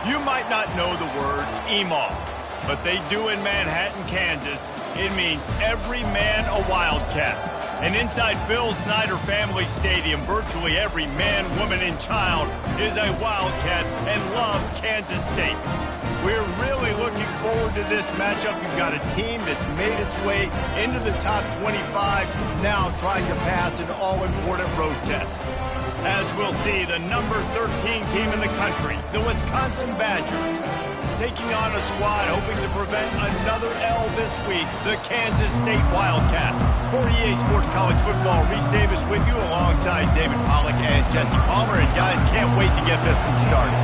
You might not know the word EMAW, but they do in Manhattan, Kansas. It means every man a Wildcat. And inside Bill Snyder Family Stadium, virtually every man, woman, and child is a Wildcat and loves Kansas State. We're really looking forward to this matchup. You've got a team that's made its way into the top 25, now trying to pass an all-important road test. As we'll see, the number 13 team in the country, the Wisconsin Badgers, taking on a squad hoping to prevent another L this week, the Kansas State Wildcats. For EA Sports College Football, Reese Davis with you alongside David Pollack and Jesse Palmer. And guys, can't wait to get this one started.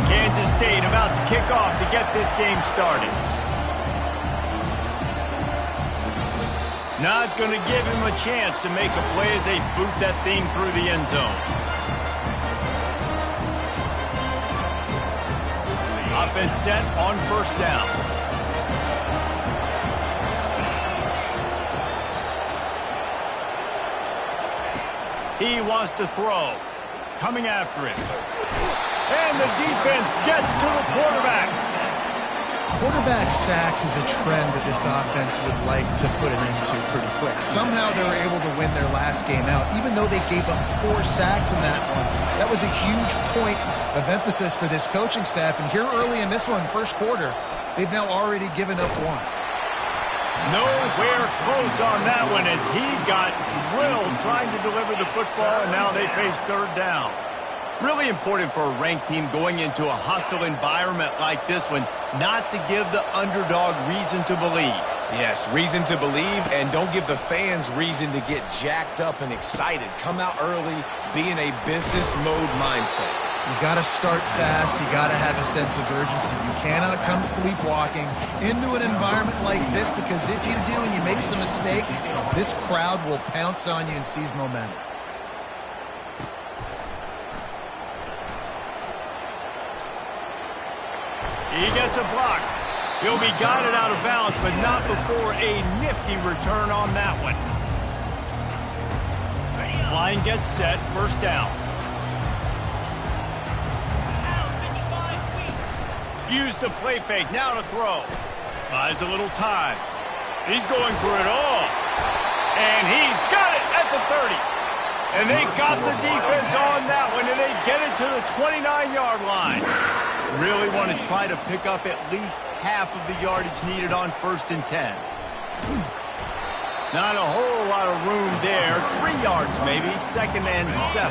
Kansas State about to kick off to get this game started. Not going to give him a chance to make a play as they boot that thing through the end zone. Offense set on first down. He wants to throw. Coming after him. And the defense gets to the quarterback. Quarterback sacks is a trend that this offense would like to put an end to pretty quick. Somehow they were able to win their last game out, even though they gave up 4 sacks in that one. That was a huge point of emphasis for this coaching staff. And here early in this one, first quarter, they've now already given up 1. Nowhere close on that one as he got drilled trying to deliver the football, and now they face third down. Really important for a ranked team going into a hostile environment like this one, not to give the underdog reason to believe. Yes, reason to believe, and don't give the fans reason to get jacked up and excited. Come out early, be in a business mode mindset. You got to start fast. You got to have a sense of urgency. You cannot come sleepwalking into an environment like this, because if you do and you make some mistakes, this crowd will pounce on you and seize momentum. He gets a block. He'll be guided out of bounds, but not before a nifty return on that one. Line gets set, first down. Use the play fake, now to throw. Buys a little time. He's going for it all. And he's got it at the 30. And they got the defense on that one, and they get it to the 29-yard line. Really want to try to pick up at least half of the yardage needed on 1st and 10. Not a whole lot of room there. 3 yards maybe, 2nd and 7.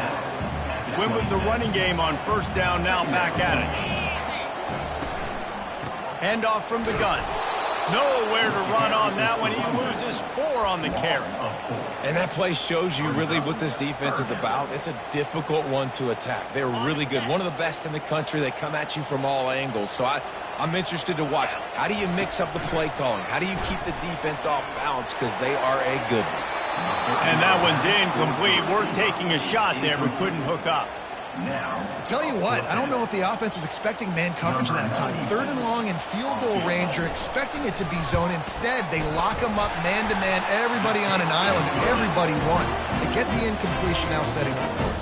Win with the running game on first down, now back at it. Handoff from the gun. Nowhere to run on that one. He loses 4 on the carry. And that play shows you really what this defense is about. It's a difficult one to attack. They're really good. One of the best in the country. They come at you from all angles. So I'm interested to watch. How do you mix up the play calling? How do you keep the defense off balance? Because they are a good one. And that one's incomplete. Worth taking a shot there, but couldn't hook up. I tell you what, I don't know if the offense was expecting man coverage that time. 3rd and long in field goal range, you're expecting it to be zone. Instead, they lock them up man-to-man, everybody on an island, everybody won. They get the incompletion, now setting up for it.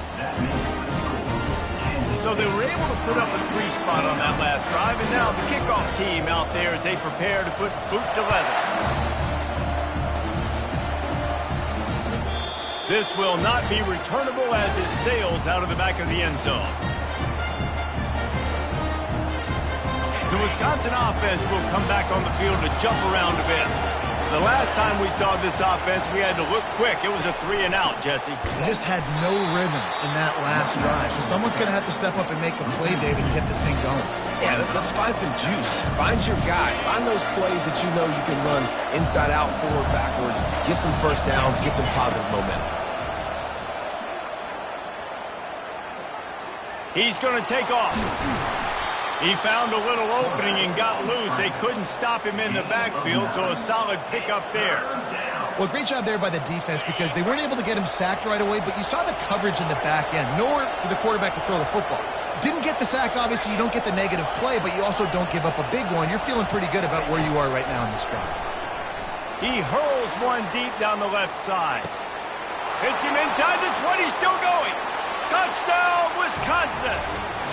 So they were able to put up a 3 spot on that last drive, and now the kickoff team out there as they prepare to put boot to leather. This will not be returnable as it sails out of the back of the end zone. The Wisconsin offense will come back on the field to jump around a bit. The last time we saw this offense, we had to look quick. It was a 3 and out, Jesse. They just had no rhythm in that last drive. So someone's going to have to step up and make a play, David, and get this thing going. Yeah, let's find some juice. Find your guy. Find those plays that you know you can run inside out, forward, backwards. Get some first downs. Get some positive momentum. He's going to take off. He found a little opening and got loose. They couldn't stop him in the backfield, so a solid pickup there. Well, great job there by the defense, because they weren't able to get him sacked right away, but you saw the coverage in the back end. Nowhere for the quarterback to throw the football. Didn't get the sack, obviously. You don't get the negative play, but you also don't give up a big one. You're feeling pretty good about where you are right now in this drive. He hurls one deep down the left side. Hits him inside the 20, still going. Touchdown, Wisconsin.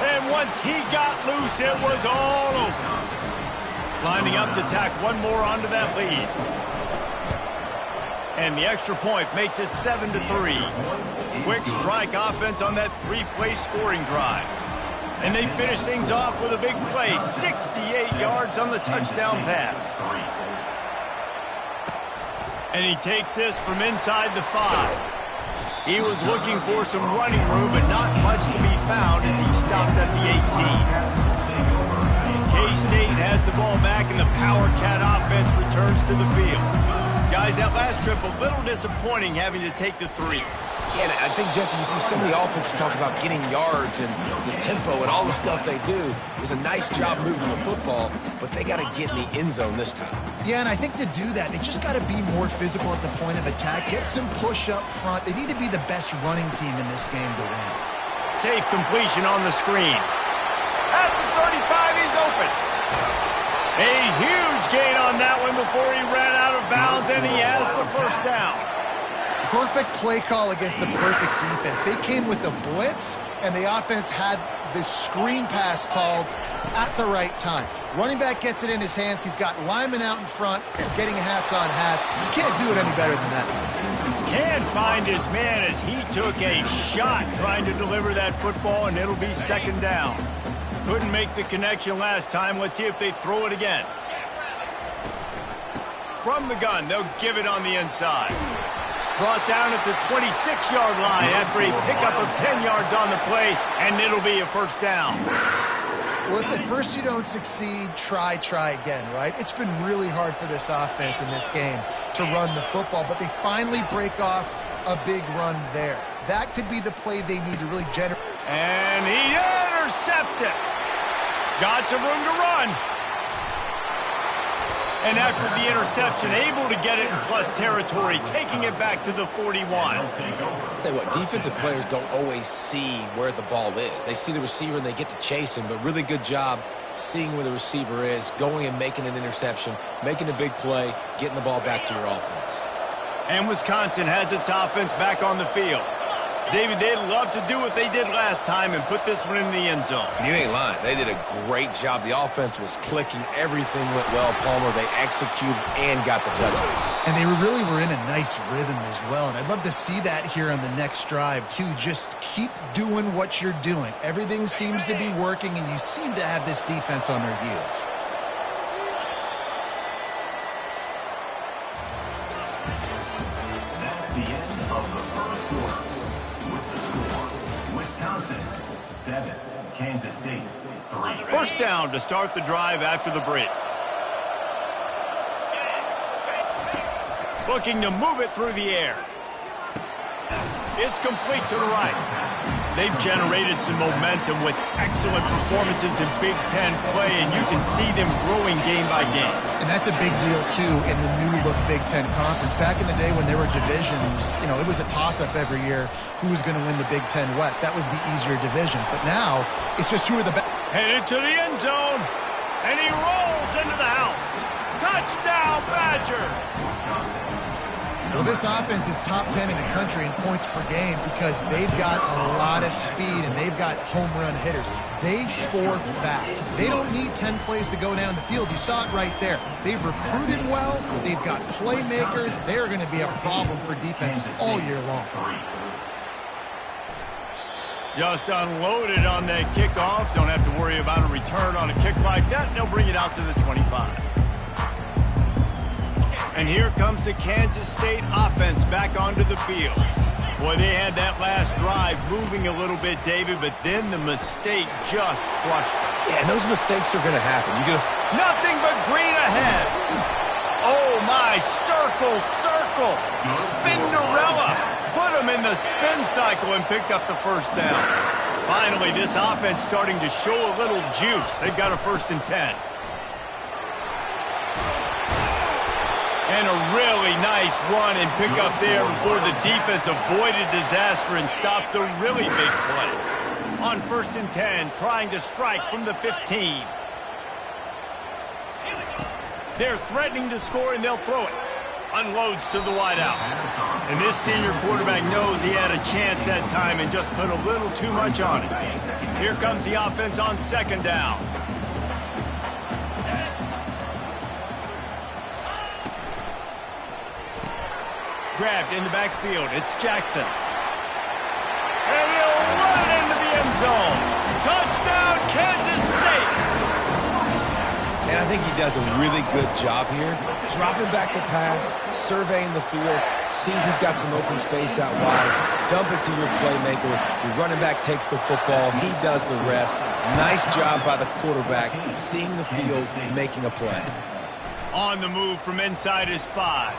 And once he got loose, it was all over. Lining up to tack one more onto that lead. And the extra point makes it 7-3. Quick strike offense on that three-play scoring drive. And they finish things off with a big play, 68 yards on the touchdown pass. And he takes this from inside the 5. He was looking for some running room, but not much to be found as he stopped at the 18. K-State has the ball back, and the Power Cat offense returns to the field. Guys, that last trip, a little disappointing having to take the 3. Yeah, and I think, Jesse, you see so many offenses talk about getting yards and the tempo and all the stuff they do. It was a nice job moving the football, but they got to get in the end zone this time. Yeah, and I think to do that, they just got to be more physical at the point of attack, get some push up front. They need to be the best running team in this game to win. Safe completion on the screen. At the 35, he's open. A huge gain on that one before he ran out of bounds, and he has the first down. Perfect play call against the perfect defense. They came with a blitz, and the offense had this screen pass called at the right time. Running back gets it in his hands. He's got linemen out in front, getting hats on hats. You can't do it any better than that. Can't find his man as he took a shot trying to deliver that football, and it'll be second down. Couldn't make the connection last time. Let's see if they throw it again. From the gun, they'll give it on the inside. Brought down at the 26-yard line after a pickup of 10 yards on the play, and it'll be a first down. Well, if at first you don't succeed, try again, right? It's been really hard for this offense in this game to run the football, but they finally break off a big run there. That could be the play they need to really generate. And he intercepts it. Got some room to run. And after the interception, able to get it in plus territory, taking it back to the 41. I'll tell you what, defensive players don't always see where the ball is. They see the receiver and they get to chase him, but really good job seeing where the receiver is, going and making an interception, making a big play, getting the ball back to your offense. And Wisconsin has its offense back on the field. David, they'd love to do what they did last time and put this one in the end zone. You ain't lying. They did a great job. The offense was clicking. Everything went well, Palmer. They executed and got the touchdown. And they really were in a nice rhythm as well. And I'd love to see that here on the next drive, too. Just keep doing what you're doing. Everything seems to be working, and you seem to have this defense on their heels. That's the end of the first quarter. With the score, Wisconsin 7, Kansas State 3. First down to start the drive after the break. Looking to move it through the air. It's complete to the right. They've generated some momentum with excellent performances in Big Ten play, and you can see them growing game by game. And that's a big deal, too, in the new-look Big Ten Conference. Back in the day when there were divisions, you know, it was a toss-up every year who was going to win the Big Ten West. That was the easier division. But now, it's just who are the best. Headed to the end zone, and he rolls into the house. Touchdown, Badgers! Well, this offense is top 10 in the country in points per game because they've got a lot of speed and they've got home run hitters. They score fast. They don't need 10 plays to go down the field. You saw it right there. They've recruited well. They've got playmakers. They're going to be a problem for defenses all year long. Just unloaded on that kickoff. Don't have to worry about a return on a kick like that. They'll bring it out to the 25. And here comes the Kansas State offense back onto the field. Boy, they had that last drive moving a little bit, David, but then the mistake just crushed them. Yeah, and those mistakes are going to happen. Nothing but green ahead. Oh, my, circle. Spinderella. Put them in the spin cycle and picked up the first down. Finally, this offense starting to show a little juice. They've got a 1st and 10. And a really nice run and pick up there before the defense avoided disaster and stopped the really big play. On 1st and 10, trying to strike from the 15. They're threatening to score, and they'll throw it. Unloads to the wideout. And this senior quarterback knows he had a chance that time and just put a little too much on it. Here comes the offense on second down. Grabbed in the backfield. It's Jackson. And he'll run it into the end zone. Touchdown, Kansas State. And I think he does a really good job here. Dropping back to pass, surveying the field, sees he's got some open space out wide, dump it to your playmaker. Your running back takes the football. He does the rest. Nice job by the quarterback, seeing the field, making a play. On the move from inside his 5.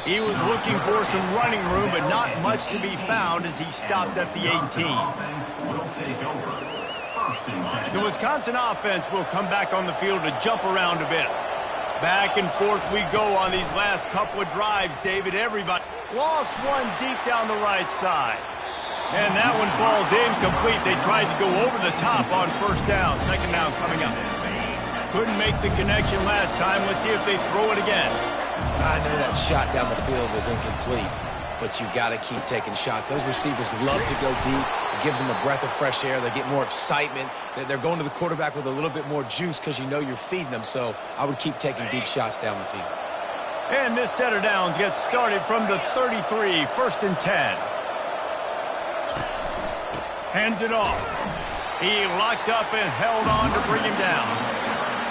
He was looking for some running room, but not much to be found as he stopped at the 18. The Wisconsin offense will come back on the field to jump around a bit. Back and forth we go on these last couple of drives, David. Everybody lost one deep down the right side. And that one falls incomplete. They tried to go over the top on first down. Second down coming up. Couldn't make the connection last time. Let's see if they throw it again. I know that shot down the field was incomplete, but you got to keep taking shots. Those receivers love to go deep. It gives them a breath of fresh air. They get more excitement. They're going to the quarterback with a little bit more juice because you know you're feeding them. So I would keep taking deep shots down the field. And this set of downs gets started from the 33, 1st and 10. Hands it off. He locked up and held on to bring him down.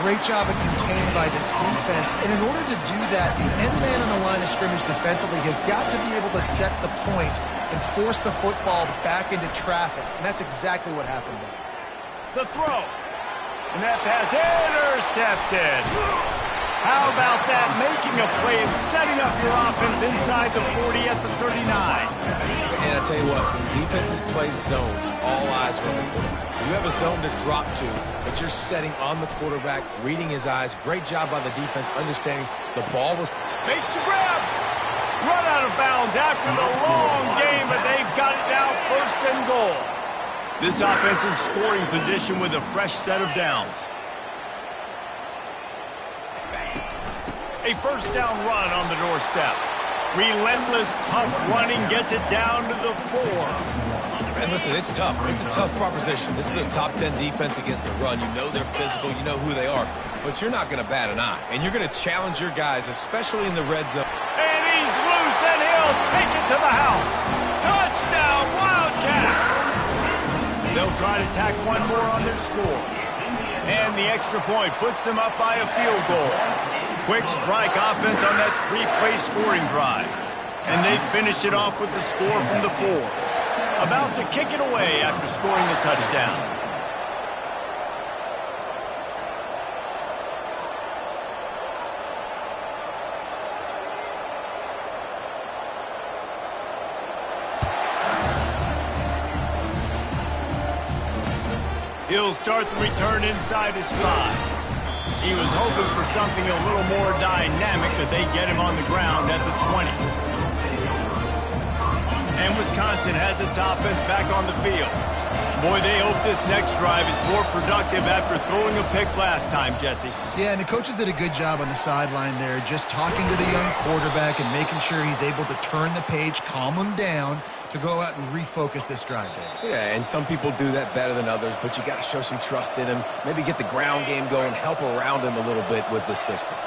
Great job of containing by this defense. And in order to do that, the end man on the line of scrimmage defensively has got to be able to set the point and force the football back into traffic. And that's exactly what happened there. The throw. And that pass intercepted. How about that? Making a play and setting up your offense inside the 40 at the 39. And I tell you what, when defenses play zone, all eyes are on the quarterback. You have a zone to drop to, but you're setting on the quarterback, reading his eyes. Great job by the defense, understanding the ball was... Makes the grab. Run out of bounds after the long game, but they've got it now, 1st and goal. This offense in scoring position with a fresh set of downs. A first down run on the doorstep. Relentless, tough running gets it down to the 4. And listen, it's tough. It's a tough proposition. This is a top 10 defense against the run. You know they're physical. You know who they are. But you're not going to bat an eye. And you're going to challenge your guys, especially in the red zone. And he's loose, and he'll take it to the house. Touchdown, Wildcats! They'll try to tack one more on their score. And the extra point puts them up by a field goal. Quick strike offense on that 3-play scoring drive. And they finish it off with the score from the 4. About to kick it away after scoring the touchdown. He'll start the return inside his 5. He was hoping for something a little more dynamic, but they get him on the ground at the 20. And Wisconsin has its offense back on the field. Boy, they hope this next drive is more productive after throwing a pick last time, Jesse. Yeah, and the coaches did a good job on the sideline there, just talking to the young quarterback and making sure he's able to turn the page, calm him down, to go out and refocus this drive. Yeah, and some people do that better than others, but you got to show some trust in him. Maybe get the ground game going, help around him a little bit with the system.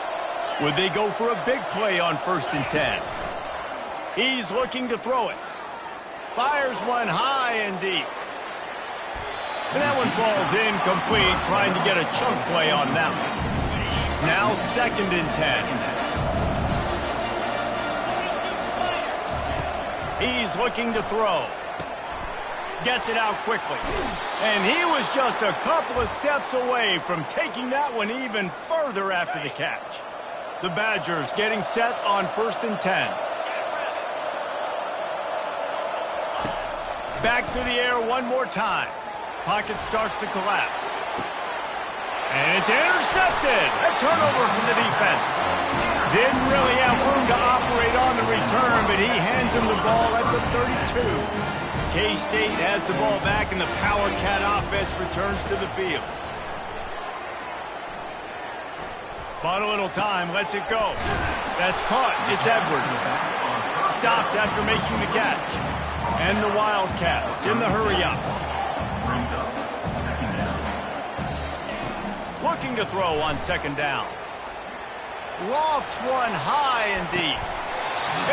Would they go for a big play on 1st and 10? He's looking to throw it. Fires one high and deep. And that one falls incomplete, trying to get a chunk play on that one. Now 2nd and 10. He's looking to throw. Gets it out quickly. And he was just a couple of steps away from taking that one even further after the catch. The Badgers getting set on 1st and 10. Back to the air one more time. Pocket starts to collapse. And it's intercepted. A turnover from the defense. Didn't really have room to operate on the return, but he hands him the ball at the 32. K-State has the ball back, and the Power Cat offense returns to the field. Bought a little time, lets it go. That's caught. It's Edwards. Stopped after making the catch. And the Wildcats in the hurry-up. Looking to throw on second down. Lofts one high and deep.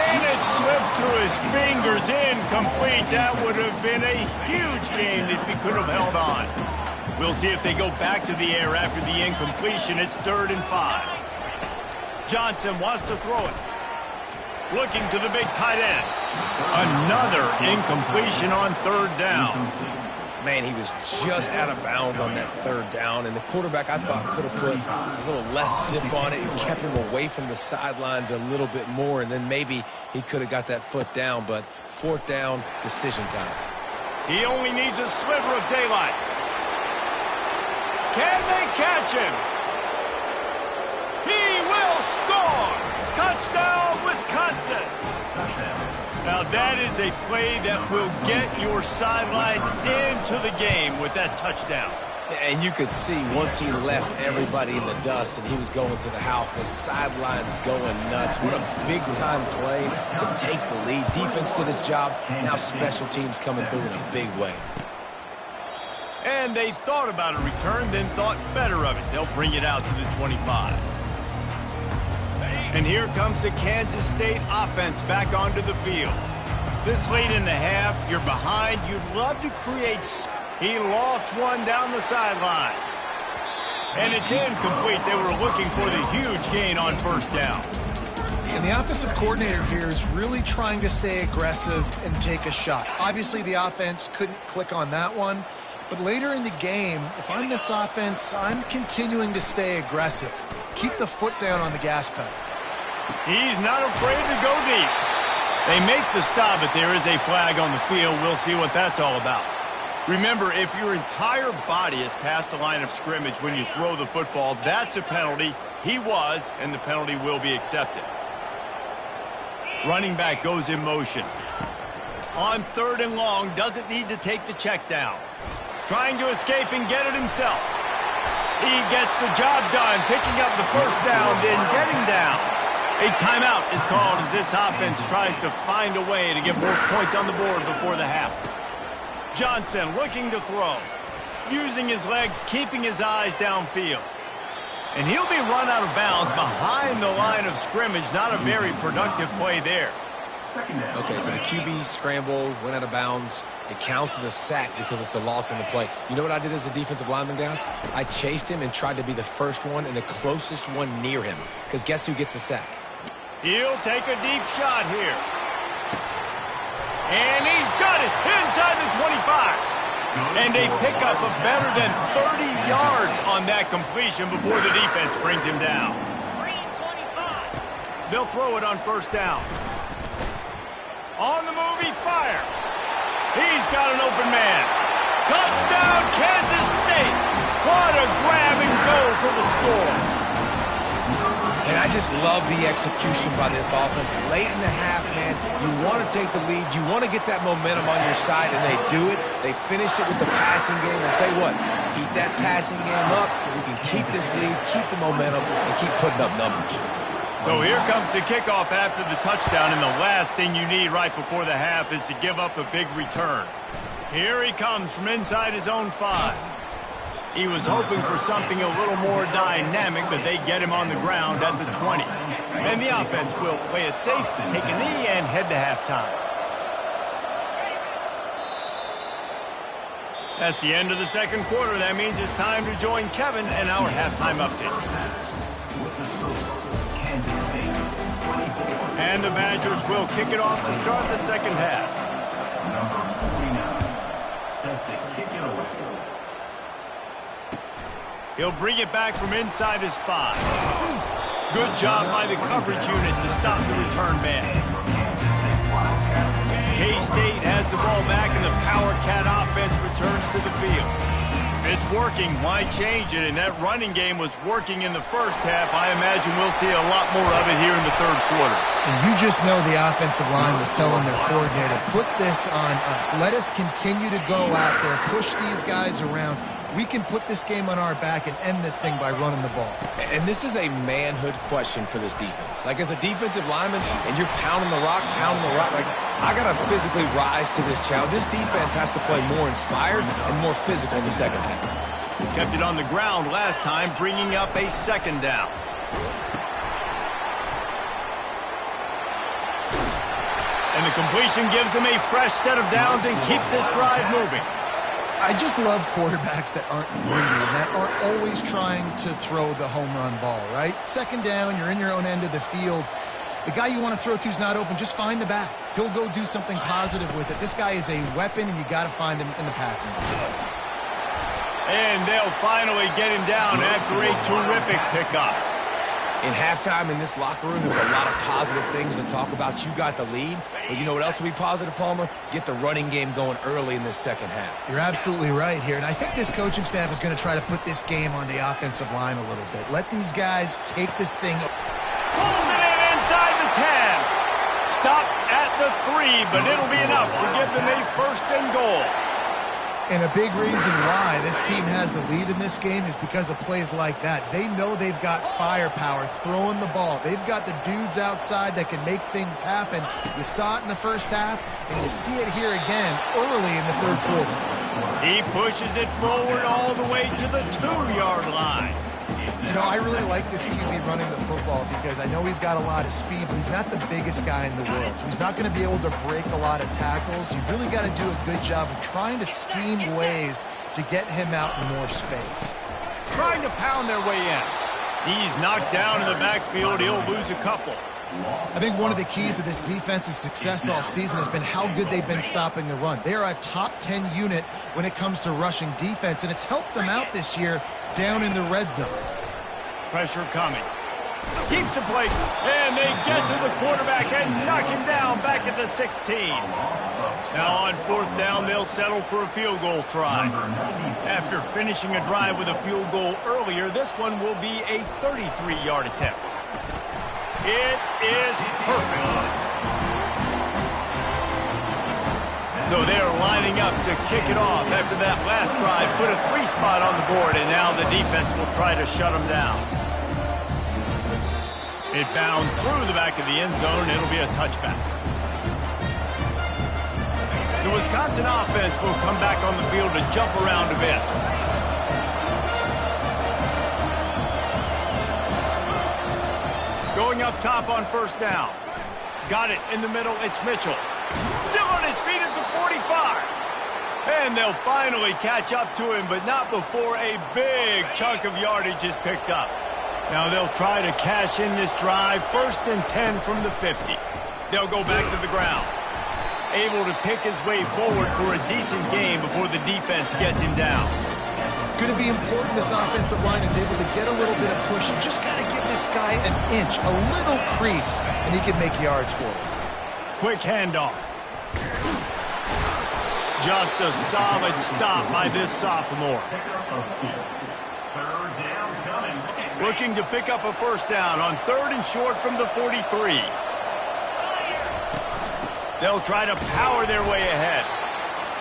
And it slips through his fingers, incomplete. That would have been a huge gain if he could have held on. We'll see if they go back to the air after the incompletion. It's 3rd and 5. Johnson wants to throw it. Looking to the big tight end. Another incompletion on 3rd down. Man, he was just out of bounds on that 3rd down, and the quarterback, I thought, could have put a little less zip on it and kept him away from the sidelines a little bit more, and then maybe he could have got that foot down, but 4th down, decision time. He only needs a sliver of daylight. Can they catch him? He will score! Touchdown, Wisconsin! Now that is a play that will get your sidelines into the game with that touchdown. And you could see once he left everybody in the dust and he was going to the house, the sidelines going nuts. What a big-time play to take the lead. Defense did its job. Now special teams coming through in a big way. And they thought about a return, then thought better of it. They'll bring it out to the 25. And here comes the Kansas State offense back onto the field. This late in the half, you're behind. You'd love to create. He lost one down the sideline. And it's incomplete. They were looking for the huge gain on 1st down. And the offensive coordinator here is really trying to stay aggressive and take a shot. Obviously, the offense couldn't click on that one. But later in the game, if I'm this offense, I'm continuing to stay aggressive. Keep the foot down on the gas pedal. He's not afraid to go deep. They make the stop, but there is a flag on the field. We'll see what that's all about. Remember, if your entire body is past the line of scrimmage when you throw the football, that's a penalty. He was, and the penalty will be accepted. Running back goes in motion. On 3rd and long, doesn't need to take the check down. Trying to escape and get it himself. He gets the job done, picking up the 1st down, then getting down. A timeout is called as this offense tries to find a way to get more points on the board before the half. Johnson looking to throw. Using his legs, keeping his eyes downfield. And he'll be run out of bounds behind the line of scrimmage. Not a very productive play there. Okay, so the QB scrambled, went out of bounds. It counts as a sack because it's a loss on the play. You know what I did as a defensive lineman, guys? I chased him and tried to be the first one and the closest one near him. Because guess who gets the sack? He'll take a deep shot here. And he's got it inside the 25. And they pick up a better than 30 yards on that completion before the defense brings him down. They'll throw it on 1st down. On the move, he fires. He's got an open man. Touchdown, Kansas State. What a grab and go for the score. And I just love the execution by this offense. Late in the half, man, you want to take the lead. You want to get that momentum on your side, and they do it. They finish it with the passing game. And tell you what, keep that passing game up. We can keep this lead, keep the momentum, and keep putting up numbers. So here comes the kickoff after the touchdown, and the last thing you need right before the half is to give up a big return. Here he comes from inside his own 5. He was hoping for something a little more dynamic, but they get him on the ground at the 20. And the offense will play it safe, take a knee, and head to halftime. That's the end of the 2nd quarter. That means it's time to join Kevin and our halftime update. And the Badgers will kick it off to start the 2nd half. Number 49, set to kick it away. He'll bring it back from inside his 5. Good job by the coverage unit to stop the return man. K-State has the ball back, and the Power Cat offense returns to the field. If it's working, why change it? And that running game was working in the first half. I imagine we'll see a lot more of it here in the third quarter. And you just know the offensive line was telling their coordinator, put this on us. Let us continue to go out there, push these guys around. We can put this game on our back and end this thing by running the ball. And this is a manhood question for this defense. Like, as a defensive lineman, and you're pounding the rock, like, I got to physically rise to this challenge. This defense has to play more inspired and more physical in the second half. Kept it on the ground last time, bringing up a second down. And the completion gives him a fresh set of downs and keeps this drive moving. I just love quarterbacks that aren't greedy and that aren't always trying to throw the home run ball, right? Second down, you're in your own end of the field. The guy you want to throw to is not open. Just find the back. He'll go do something positive with it. This guy is a weapon, and you got to find him in the passing game. And they'll finally get him down after a terrific pickup. In halftime in this locker room, there's a lot of positive things to talk about. You got the lead, but you know what else will be positive, Palmer? Get the running game going early in this second half. You're absolutely right here, and I think this coaching staff is going to try to put this game on the offensive line a little bit. Let these guys take this thing. Pulls it in inside the 10. Stopped at the 3, but it'll be enough to give them a first and goal. And a big reason why this team has the lead in this game is because of plays like that. They know they've got firepower throwing the ball. They've got the dudes outside that can make things happen. You saw it in the first half, and you see it here again early in the third quarter. He pushes it forward all the way to the 2-yard line. You know, I really like this QB running the football because I know he's got a lot of speed, but he's not the biggest guy in the world. So he's not going to be able to break a lot of tackles. You really got to do a good job of trying to scheme ways to get him out in more space. Trying to pound their way in. He's knocked down in the backfield. He'll lose a couple. I think one of the keys to this defense's success all season has been how good they've been stopping the run. They are a top 10 unit when it comes to rushing defense, and it's helped them out this year down in the red zone. Pressure coming. Keeps the plate, and they get to the quarterback and knock him down back at the 16. Now on fourth down, they'll settle for a field goal try. After finishing a drive with a field goal earlier, this one will be a 33-yard attempt. It is perfect. So they're lining up to kick it off after that last drive. Put a 3 spot on the board, and now the defense will try to shut them down. It bounds through the back of the end zone. It'll be a touchback. The Wisconsin offense will come back on the field to jump around a bit. Going up top on first down. Got it in the middle. It's Mitchell. Still on his feet at the 45. And they'll finally catch up to him, but not before a big chunk of yardage is picked up. Now they'll try to cash in this drive. 1st and 10 from the 50. They'll go back to the ground. Able to pick his way forward for a decent game before the defense gets him down. It's going to be important this offensive line is able to get a little bit of push. You just got to give this guy an inch, a little crease, and he can make yards for it. Quick handoff. Just a solid stop by this sophomore. Looking to pick up a first down on 3rd and short from the 43. They'll try to power their way ahead.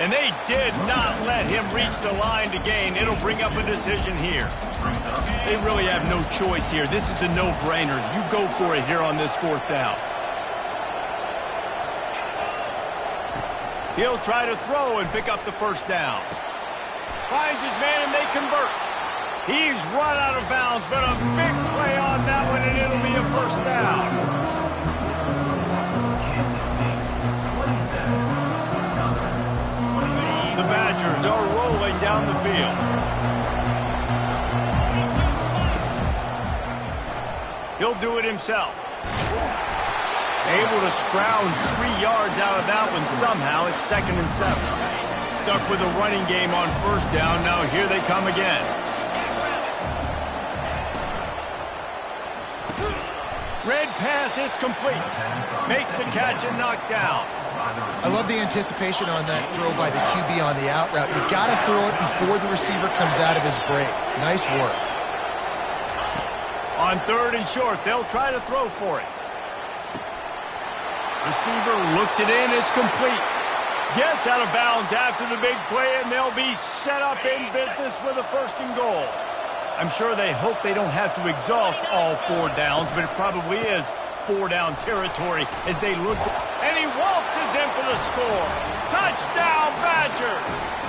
And they did not let him reach the line to gain. It'll bring up a decision here. They really have no choice here. This is a no-brainer. You go for it here on this 4th down. He'll try to throw and pick up the first down. Finds his man and they convert. He's run out of bounds, but a big play on that one, and it'll be a first down. The Badgers are rolling down the field. He'll do it himself. Able to scrounge 3 yards out of that one somehow. It's 2nd and 7. Stuck with a running game on first down. Now here they come again. Red pass, it's complete. Makes the catch and knocked down. I love the anticipation on that throw by the QB on the out route. You got to throw it before the receiver comes out of his break. Nice work. On 3rd and short, they'll try to throw for it. Receiver looks it in. It's complete. Gets out of bounds after the big play, and they'll be set up in business with a 1st and goal. I'm sure they hope they don't have to exhaust all 4 downs, but it probably is 4-down territory as they look. And he waltzes in for the score. Touchdown, Badgers!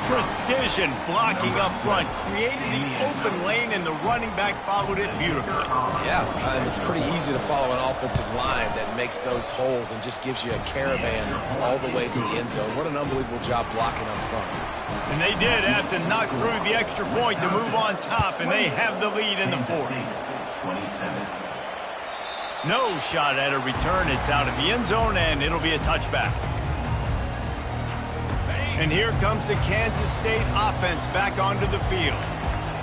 Precision blocking up front, created the open lane, and the running back followed it beautifully. Yeah, and it's pretty easy to follow an offensive line that makes those holes and just gives you a caravan all the way to the end zone. What an unbelievable job blocking up front. And they did have to knock through the extra point to move on top, and they have the lead in the 4th. No shot at a return. It's out of the end zone, and it'll be a touchback. And here comes the Kansas State offense back onto the field.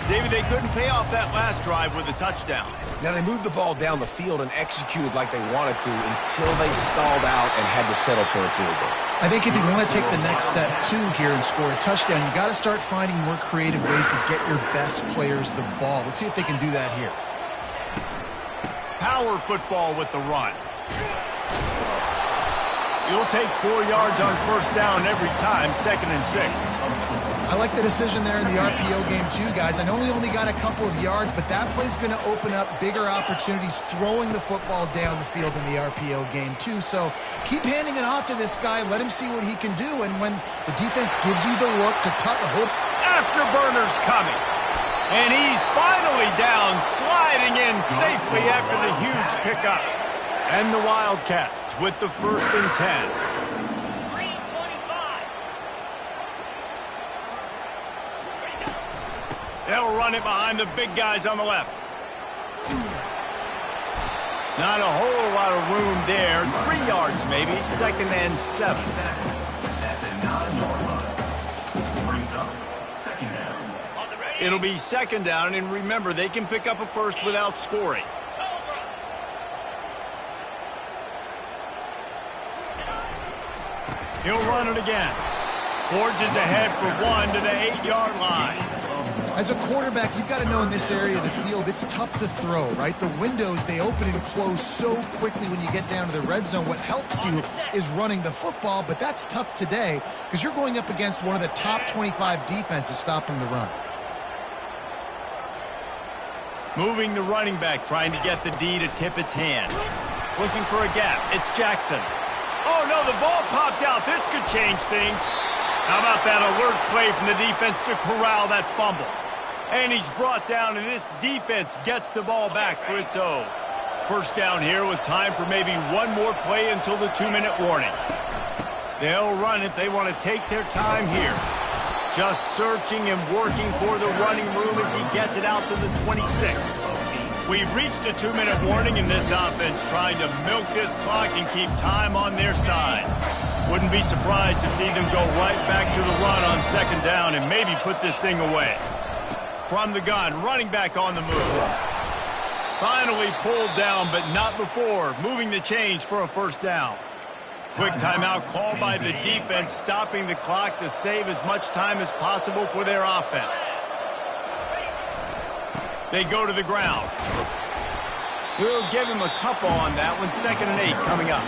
David, they couldn't pay off that last drive with a touchdown. Now, they moved the ball down the field and executed like they wanted to until they stalled out and had to settle for a field goal. I think if you want to take the next step, too, here and score a touchdown, you got to start finding more creative ways to get your best players the ball. Let's see if they can do that here. Power football with the run. You'll take 4 yards on 1st down every time, 2nd and 6. I like the decision there in the RPO game too, guys. I know he only got a couple of yards, but that play's going to open up bigger opportunities throwing the football down the field in the RPO game too. So keep handing it off to this guy. Let him see what he can do. And when the defense gives you the look to hold. Afterburner's coming. And he's finally down, sliding in safely after the huge pickup. And the Wildcats with the 1st and 10. They'll run it behind the big guys on the left. Not a whole lot of room there. 3 yards maybe, 2nd and 7. At the 9-yard line. Brings up 2nd down. It'll be 2nd down, and remember, they can pick up a 1st without scoring. He'll run it again. Forges ahead for 1 to the 8-yard line. As a quarterback, you've got to know in this area of the field, it's tough to throw, right? The windows, they open and close so quickly when you get down to the red zone. What helps you is running the football, but that's tough today because you're going up against one of the top 25 defenses stopping the run. Moving the running back, trying to get the D to tip its hand. Looking for a gap. It's Jackson. Oh, no, the ball popped out. This could change things. How about that alert play from the defense to corral that fumble? And he's brought down, and this defense gets the ball back for its own. 1st down here with time for maybe one more play until the 2-minute warning. They'll run it. They want to take their time here. Just searching and working for the running room as he gets it out to the 26. We've reached the 2-minute warning in this offense, trying to milk this clock and keep time on their side. Wouldn't be surprised to see them go right back to the run on 2nd down and maybe put this thing away. From the gun, running back on the move. Finally pulled down, but not before. Moving the chains for a 1st down. Quick timeout called by the defense, stopping the clock to save as much time as possible for their offense. They go to the ground. We'll give him a couple on that one. 2nd and 8 coming up.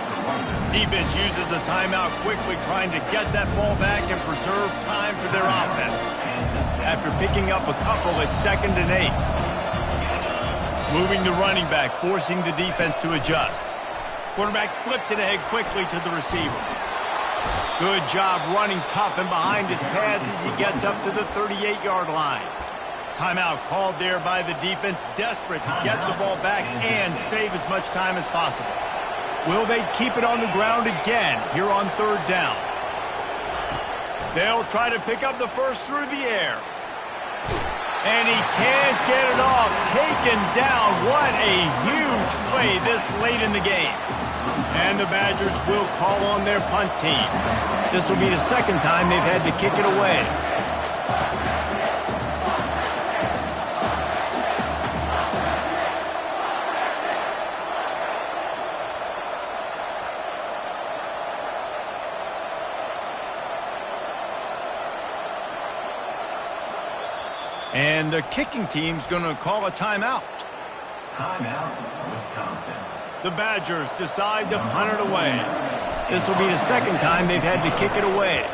Defense uses a timeout quickly, trying to get that ball back and preserve time for their offense. After picking up a couple, it's 2nd and 8. Moving the running back, forcing the defense to adjust. Quarterback flips it ahead quickly to the receiver. Good job running tough and behind his pads as he gets up to the 38-yard line. Timeout called there by the defense, desperate to get the ball back and save as much time as possible. Will they keep it on the ground again here on 3rd down? They'll try to pick up the 1st through the air. And he can't get it off. Taken down. What a huge play this late in the game. And the Badgers will call on their punt team. This will be the 2nd time they've had to kick it away. And the kicking team's going to call a timeout. Timeout, Wisconsin. The Badgers decide to punt it away. This will be the second time they've had to kick it away.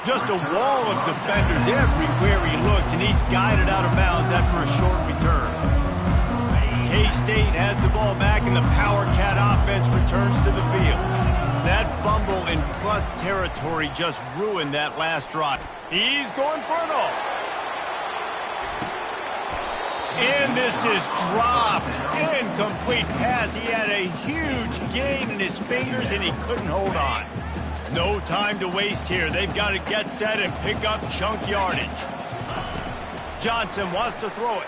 Just a wall of defenders everywhere he looks, and he's guided out of bounds after a short return. K-State has the ball back, and the Power Cat offense returns to the field. That fumble in plus territory just ruined that last drive. He's going for it all. And this is dropped. Incomplete pass. He had a huge gain in his fingers, and he couldn't hold on. No time to waste here. They've got to get set and pick up chunk yardage. Johnson wants to throw it.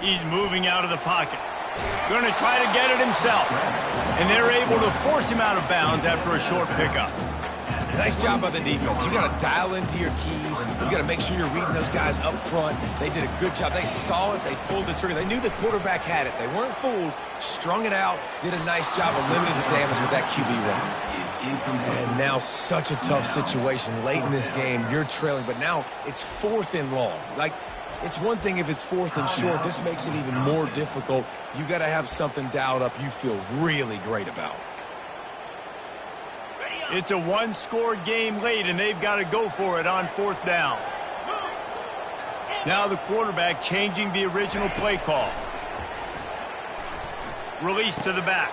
He's moving out of the pocket. Going to try to get it himself. And they're able to force him out of bounds after a short pickup. Nice job by the defense. You got to dial into your keys. You got to make sure you're reading those guys up front. They did a good job. They saw it. They pulled the trigger. They knew the quarterback had it. They weren't fooled. Strung it out. Did a nice job of limiting the damage with that QB run. And now such a tough situation late in this game. You're trailing, but now it's 4th and long. Like, it's one thing if it's 4th and short. This makes it even more difficult. You got to have something dialed up you feel really great about. It's a one-score game late, and they've got to go for it on 4th down. Now the quarterback changing the original play call. Release to the back.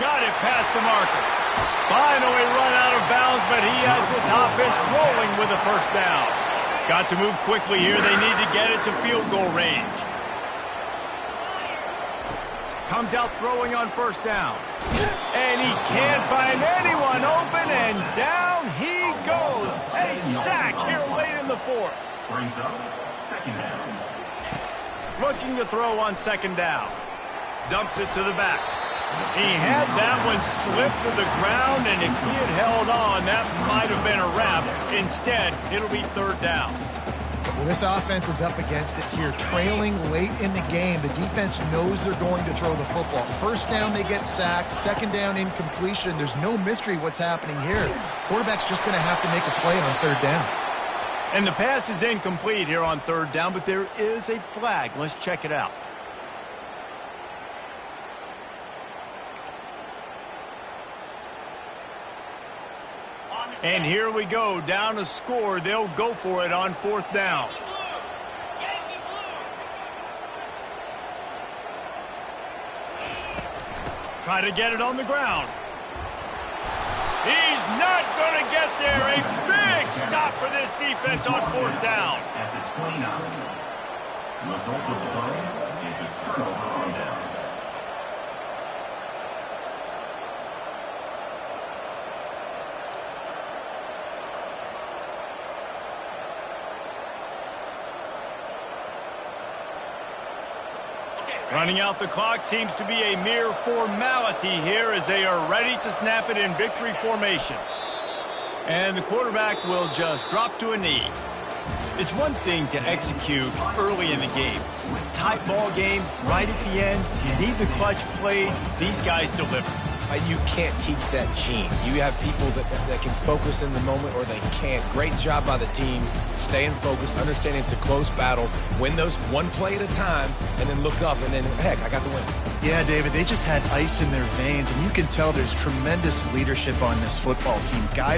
Got it past the marker. Finally run out of bounds, but he has this offense rolling with a first down. Got to move quickly here. They need to get it to field goal range. Comes out throwing on 1st down. And he can't find anyone open, and down he goes. A sack here late in the 4th. Brings up 2nd down. Looking to throw on 2nd down. Dumps it to the back. He had that one slip to the ground, and if he had held on, that might have been a wrap. Instead, it'll be 3rd down. Well, this offense is up against it here, trailing late in the game. The defense knows they're going to throw the football. 1st down, they get sacked. 2nd down, incompletion. There's no mystery what's happening here. Quarterback's just going to have to make a play on 3rd down. And the pass is incomplete here on 3rd down, but there is a flag. Let's check it out. And here we go, down to score. They'll go for it on 4th down. Try to get it on the ground. He's not going to get there. A big stop for this defense on 4th down. At the 29. Result of the play is a turnover on downs. Running out the clock seems to be a mere formality here as they are ready to snap it in victory formation. And the quarterback will just drop to a knee. It's one thing to execute early in the game. Tight ball game, right at the end, you need the clutch plays. These guys deliver. You can't teach that gene. You have people that can focus in the moment or they can't. Great job by the team, staying focused, understanding it's a close battle, win those one play at a time, and then look up, and then, heck, I got the win. Yeah, David, they just had ice in their veins, and you can tell there's tremendous leadership on this football team. Guys